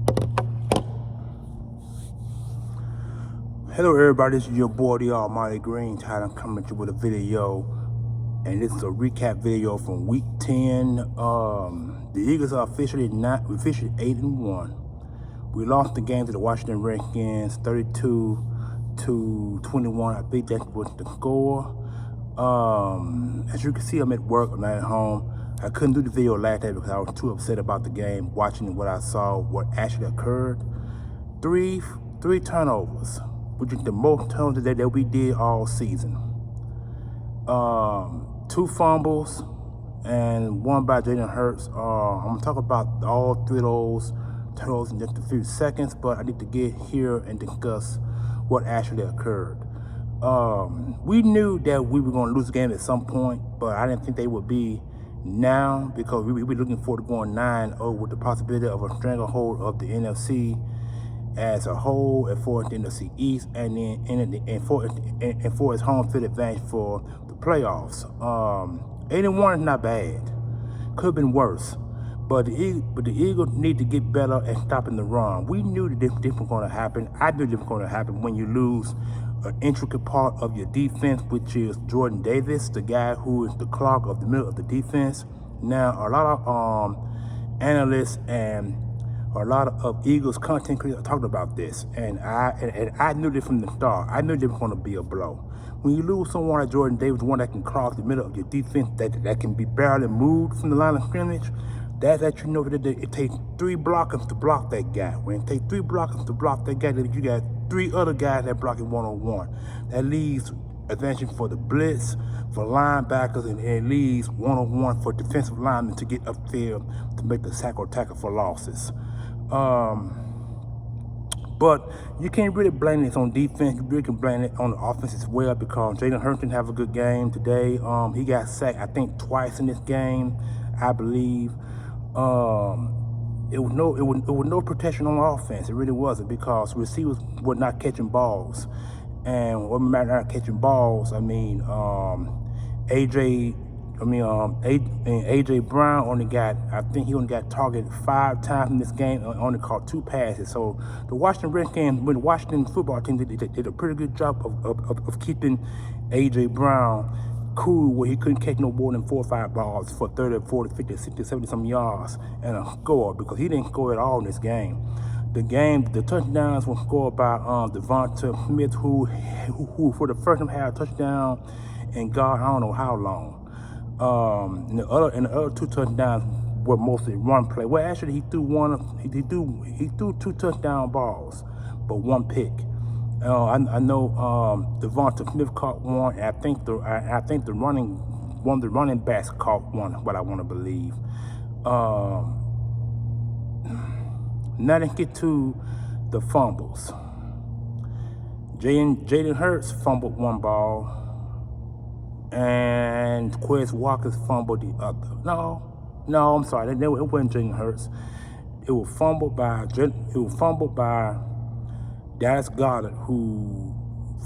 Hello everybody, this is your boy the Almighty Green Tide. I'm coming at you with a video, and this is a recap video from week 10. The Eagles are officially 8-1. We lost the game to the Washington Redskins 32-21. I think that was the score. As you can see, I'm at work, I'm not at home. I couldn't do the video last day because I was too upset about the game, watching what I saw, what actually occurred. Three turnovers, which is the most turnovers that we did all season. 2 fumbles and 1 by Jalen Hurts. I'm gonna talk about all 3 of those turnovers in just a few seconds, but I need to get here and discuss what actually occurred. We knew that we were gonna lose the game at some point, but I didn't think they would be now, because we were looking forward to going 9-0 with the possibility of a stranglehold of the NFC as a whole, and for the NFC East, and then for its home field advantage for the playoffs. 8-1 is not bad. Could have been worse, but the Eagles need to get better at stopping the run. We knew that this was going to happen. I knew this was going to happen when you lose an intricate part of your defense, which is Jordan Davis, the guy who is the clog of the middle of the defense. Now, a lot of analysts and a lot of Eagles content creators talked about this, and I knew this from the start. I knew this was going to be a blow. When you lose someone like Jordan Davis, one that can cross the middle of your defense, that can be barely moved from the line of scrimmage, that's that you know that it takes 3 blockers to block that guy. When it takes 3 blockers to block that guy, then you got 3 other guys that block it one-on-one. That leaves advantage for the blitz, for linebackers, and it leaves one-on-one for defensive linemen to get upfield to make the sack or tackle for losses. But you can't really blame this on defense. You really can blame it on the offense as well, because Jalen Hurts didn't have a good game today. He got sacked, I think, twice in this game, I believe. It was no protection on offense. It really wasn't, because receivers were not catching balls. And when we're not catching balls, I mean, AJ Brown only got, I think he only got targeted 5 times in this game, only caught 2 passes. So the Washington Redskins, with the Washington football team, they did a pretty good job of keeping AJ Brown cool, where he couldn't catch no more than 4 or 5 balls for 30, 40, 50, 60, 70 some yards and a score, because he didn't score at all in this game. The touchdowns were scored by Devonta Smith, who for the first time had a touchdown in God, I don't know how long. And the other 2 touchdowns were mostly run play. Well, actually, he threw 2 touchdown balls, but 1 pick. I know Devonta Smith caught 1, and I think one of the running backs caught 1. What I want to believe. Now let's get to the fumbles. Jalen Hurts fumbled 1 ball, and Quez Walker's fumbled the other. No, I'm sorry. It wasn't Jalen Hurts. It was fumbled by Dallas Goedert, who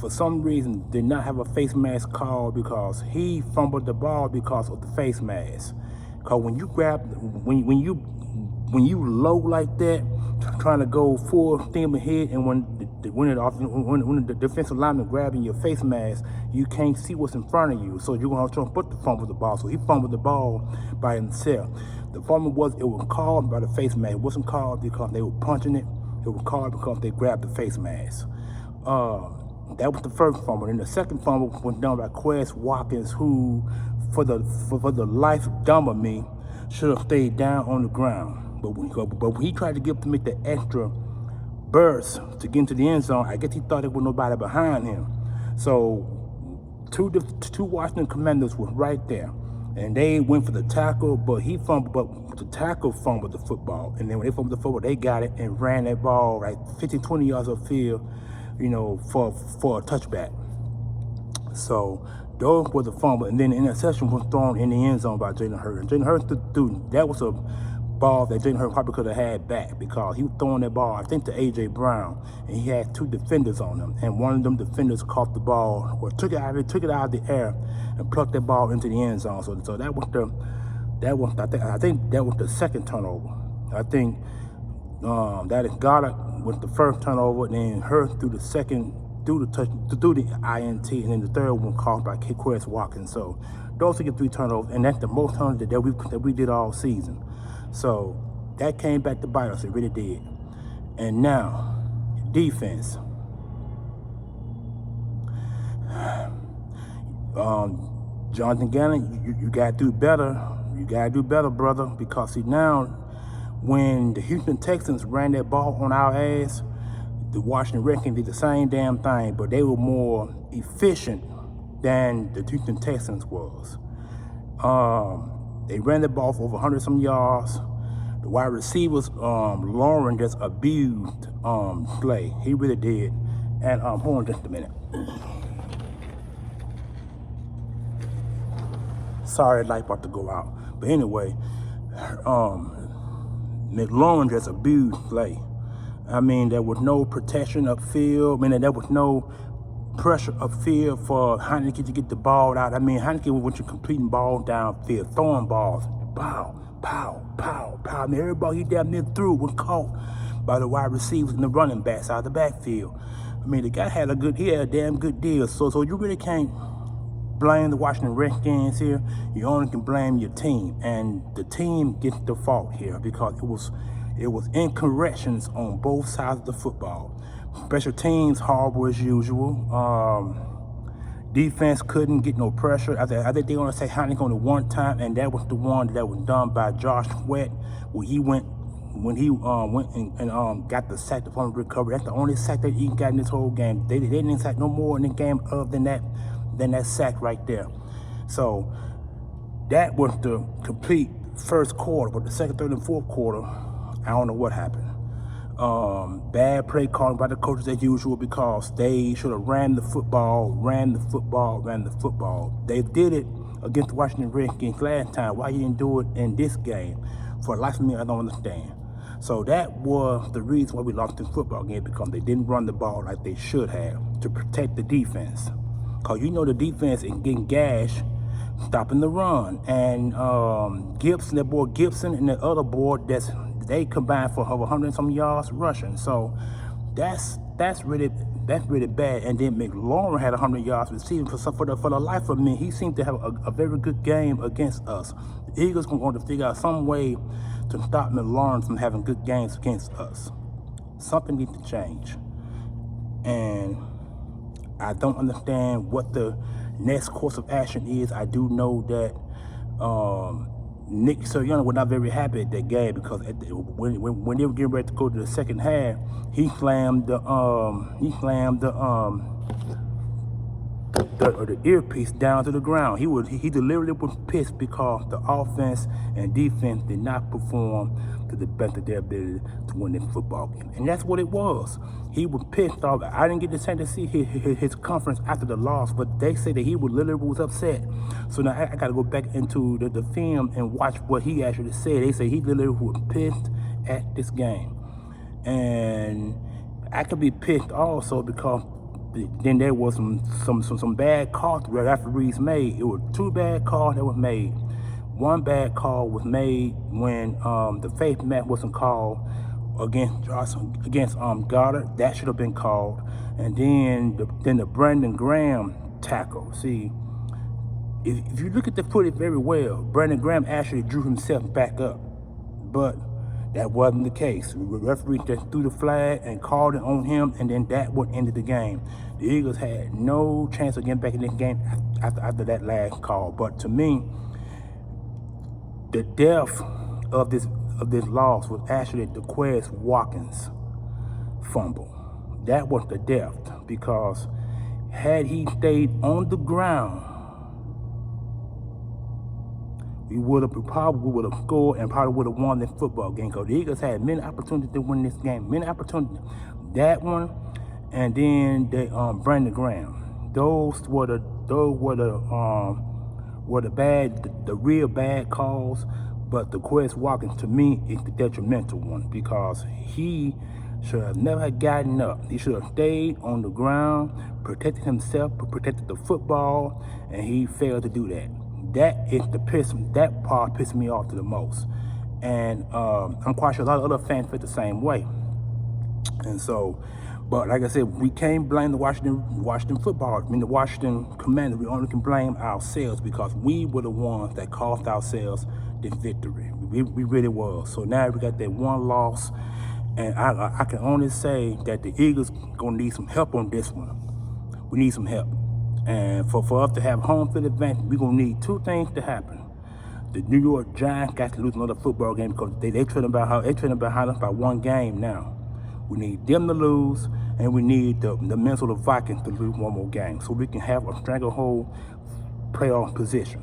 for some reason did not have a face mask called, because he fumbled the ball because of the face mask. Because when you grab, when you low like that, trying to go full steam ahead, and when the defensive lineman grabbing your face mask, you can't see what's in front of you, so you're gonna try to put the fumble the ball. So he fumbled the ball by himself. The fumble was called by the face mask. It wasn't called because they were punching it. It was called because they grabbed the face mask. That was the first fumble. And the second fumble was done by Quez Watkins, who, for the life dumb of me, should have stayed down on the ground. But when he tried to make the extra burst to get into the end zone, I guess he thought there was nobody behind him. So two Washington Commanders were right there, and they went for the tackle, but the tackle fumbled the football. And then when they fumbled the football, they got it and ran that ball like 15, 20 yards upfield, for a touchback. So those were the fumble, and then the interception was thrown in the end zone by Jalen Hurts. Jalen Hurts that was a ball that Jalen Hurts probably could have had back, because he was throwing that ball, I think, to A.J. Brown, and he had 2 defenders on him, and one of them defenders caught the ball, or took it out of the air and plucked that ball into the end zone. So I think that was the second turnover. I think That is Goddard with the first turnover, and then Hurst through the second, through the INT, and then the third one caused by Quez Watkins. So those are your 3 turnovers, and that's the most turnovers that we did all season. So that came back to bite us. It really did. And now, defense. Jonathan Gannon, you gotta do better. You gotta do better, brother. Because see now, when the Houston Texans ran that ball on our ass, the Washington Redskins did the same damn thing, but they were more efficient than the Houston Texans was. They ran the ball for over 100 some yards. The wide receivers, Lauren just abused Slay. He really did. And hold on just a minute. Sorry, light about to go out. But anyway, McLaurin just abused Slay. I mean, there was no protection upfield. I mean, there was no pressure upfield for Heineke to get the ball out. I mean, Heineke was completing balls downfield, throwing balls. Pow, pow, pow, pow. I mean, every ball he damn near threw was caught by the wide receivers and the running backs out of the backfield. I mean, the guy had a damn good deal. So you really can't blame the Washington Redskins here. You only can blame your team, and the team gets the fault here because it was incorrections on both sides of the football. Special teams horrible as usual. Defense couldn't get no pressure. I think they only say Heineke on the one time, and that was the one that was done by Josh Sweat, where he went and got the sack upon recovery. That's the only sack that he got in this whole game. They didn't sack no more in the game other than that sack right there. So that was the complete first quarter, but the second, third, and fourth quarter, I don't know what happened. Bad play calling by the coaches as usual because they should have ran the football. They did it against the Washington Redskins last time. Why you didn't do it in this game? For the life of me, I don't understand. So that was the reason why we lost this football game, because they didn't run the ball like they should have to protect the defense. Because you know the defense is getting gashed, stopping the run. And Gibson, that boy Gibson, and the other boy, they combined for over 100 some yards rushing. So that's really bad. And then McLaurin had 100 yards receiving. For the life of me, he seemed to have a very good game against us. The Eagles are going to figure out some way to stop McLaurin from having good games against us. Something needs to change. And I don't understand what the next course of action is. I do know that Nick Sirianni was not very happy at that game because when they were getting ready to go to the second half, he slammed the earpiece down to the ground. He deliberately was pissed because the offense and defense did not perform to the best of their ability to win this football game. And that's what it was. He was pissed off. I didn't get the chance to see his conference after the loss, but they say that he literally was upset. So now I got to go back into the film and watch what he actually said. They say he literally was pissed at this game. And I could be pissed also because then there was some bad calls the referees made. It was 2 bad calls that were made. One bad call was made when the face mask wasn't called against Goddard. That should have been called. And then the Brandon Graham tackle. See, if you look at the footage very well, Brandon Graham actually drew himself back up, but that wasn't the case. The referee just threw the flag and called it on him, and then that would end the game. The Eagles had no chance of getting back in this game after that last call. But to me, the death of this loss was actually the Quez Watkins fumble. That was the death, because had he stayed on the ground, we probably would have scored and probably would have won this football game, because the Eagles had many opportunities to win this game. Many opportunities. That one, and then Brandon Graham. Those were the real bad calls. But the Quez Watkins, to me, is the detrimental one, because he should have never gotten up. He should have stayed on the ground, protected himself, protected the football, and he failed to do that. That part pissed me off to the most. And I'm quite sure a lot of other fans feel the same way. And so, but like I said, we can't blame the Washington football. I mean, the Washington Commanders. We only can blame ourselves because we were the ones that cost ourselves the victory. We really was. So now we got that one loss, and I can only say that the Eagles gonna need some help on this one. We need some help, and for us to have home field advantage, we gonna need two things to happen. The New York Giants got to lose another football game because they trailing behind us by one game now. We need them to lose, and we need the Minnesota Vikings to lose one more game so we can have a stranglehold playoff position.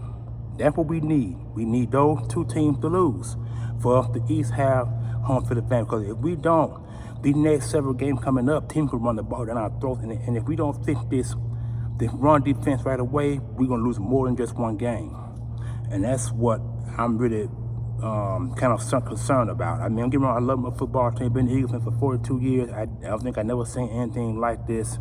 That's what we need. We need those two teams to lose for us to East have home field advantage. Because if we don't, these next several games coming up, teams can run the ball down our throats, and if we don't fix this run defense right away, we're gonna lose more than just one game. And that's what I'm really kind of concerned about. I mean, I'm getting wrong, I love my football team. Been the Eagles fan for 42 years. I don't think I never seen anything like this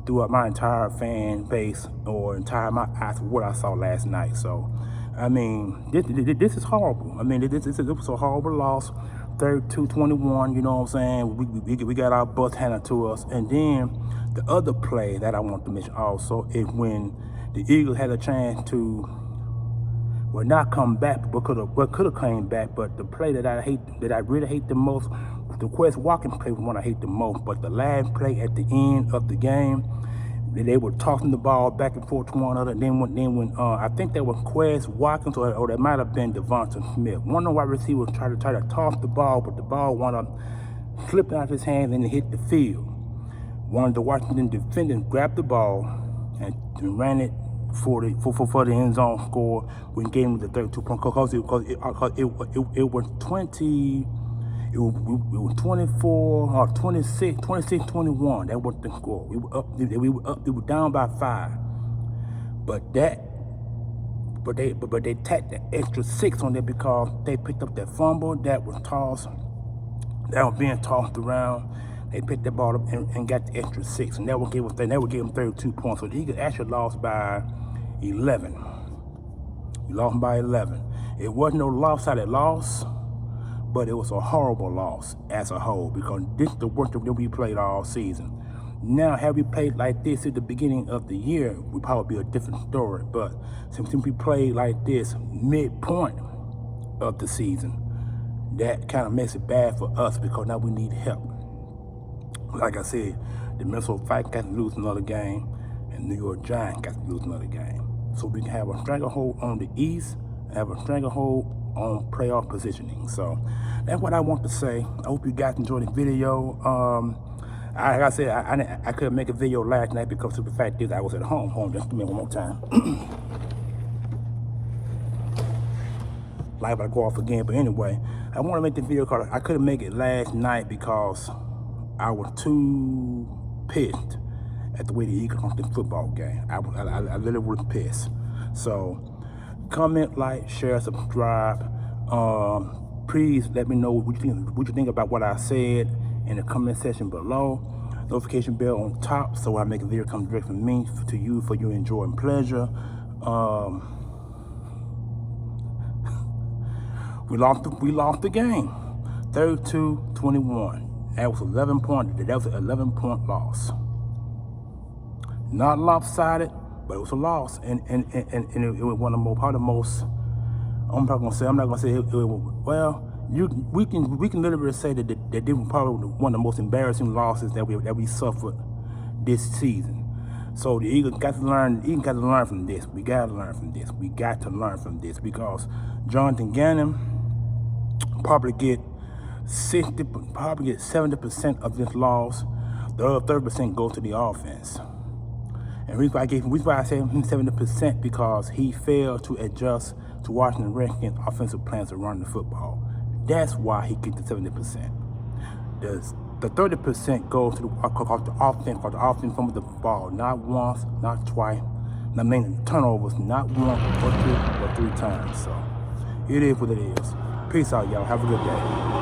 throughout my entire fan base or after what I saw last night. So, I mean, this is horrible. I mean, it was a horrible loss, 32-21. You know what I'm saying? We got our butts handed to us, and then the other play that I want to mention also is when the Eagles had a chance to. Well, not come back, but could have came back. But the play that I really hate the most, the Quest Watkins play was one I hate the most. But the last play at the end of the game, they were tossing the ball back and forth to one another. And then when I think that was Quest Watkins or that might have been Devonta Smith. One of the wide receivers tried to toss the ball, but the ball wound up slipping out of his hands and it hit the field. One of the Washington defenders grabbed the ball and ran it for the end zone score when game with the 32 point because it was 24 or 26 21. That was the score. We were down by 5, but they tacked the extra 6 on there because they picked up that fumble that was being tossed around. They picked that ball up and got the extra 6, and that would give them 32 points. So the Eagles actually lost by 11. We lost by 11. It wasn't no lopsided loss, but it was a horrible loss as a whole because this is the worst that we played all season. Now, had we played like this at the beginning of the year, it would probably be a different story. But since we played like this midpoint of the season, that kind of makes it bad for us because now we need help. Like I said, the Minnesota Vikings got to lose another game, and New York Giants got to lose another game. So we can have a stranglehold on the East, and have a stranglehold on playoff positioning. So that's what I want to say. I hope you guys enjoyed the video. Like I said, I couldn't make a video last night because of the fact that I was at home. Just give me one more time. Live, I go off again. But anyway, I want to make the video because I couldn't make it last night because I was too pissed at the way the Eagles lost the football game. I literally was pissed. So, comment, like, share, subscribe. Please let me know what you think about what I said in the comment section below. Notification bell on top so when I make a video come direct from me to you for your enjoy and pleasure. We lost the game, 32-21. That was 11 point. That was an 11-point loss. Not lopsided, but it was a loss, and it was one of the most. I'm not gonna say it was, well. We can literally say that this was probably one of the most embarrassing losses that we suffered this season. So the Eagles got to learn. The Eagles got to learn from this. We got to learn from this. We got to learn from this because Jonathan Gannon probably get 70% of this loss. The other 30% goes to the offense. And the reason why I say 70% because he failed to adjust to Washington Redskins' offensive plans to run the football. That's why he gets the 70%. The 30% goes to the offense, because the offense fumbled the ball not once, not twice, not many turnovers, not one or two or 3 times. So it is what it is. Peace out, y'all. Have a good day.